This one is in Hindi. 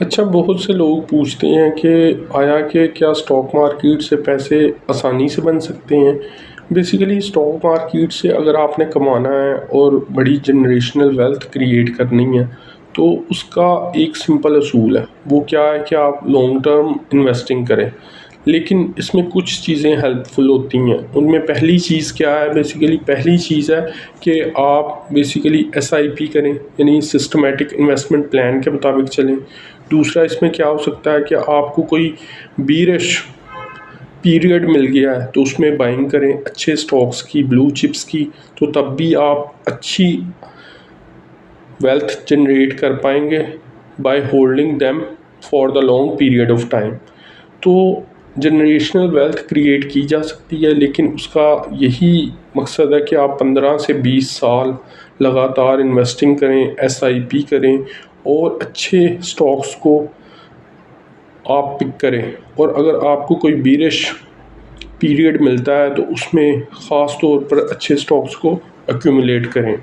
अच्छा, बहुत से लोग पूछते हैं कि आया कि क्या स्टॉक मार्केट से पैसे आसानी से बन सकते हैं। बेसिकली स्टॉक मार्केट से अगर आपने कमाना है और बड़ी जनरेशनल वेल्थ क्रिएट करनी है तो उसका एक सिंपल असूल है। वो क्या है कि आप लॉन्ग टर्म इन्वेस्टिंग करें, लेकिन इसमें कुछ चीज़ें हेल्पफुल होती हैं। उनमें पहली चीज़ क्या है, बेसिकली पहली चीज़ है कि आप बेसिकली एसआईपी करें, यानी सिस्टमेटिक इन्वेस्टमेंट प्लान के मुताबिक चलें। दूसरा इसमें क्या हो सकता है कि आपको कोई बीरिश पीरियड मिल गया है तो उसमें बाइंग करें अच्छे स्टॉक्स की, ब्लू चिप्स की, तो तब भी आप अच्छी वेल्थ जनरेट कर पाएंगे by holding them for the long period of time. तो जनरेशनल वेल्थ क्रिएट की जा सकती है, लेकिन उसका यही मकसद है कि आप 15 से 20 साल लगातार इन्वेस्टिंग करें, एसआईपी करें और अच्छे स्टॉक्स को आप पिक करें। और अगर आपको कोई बीरिश पीरियड मिलता है तो उसमें ख़ास तौर पर अच्छे स्टॉक्स को एक्यूमुलेट करें।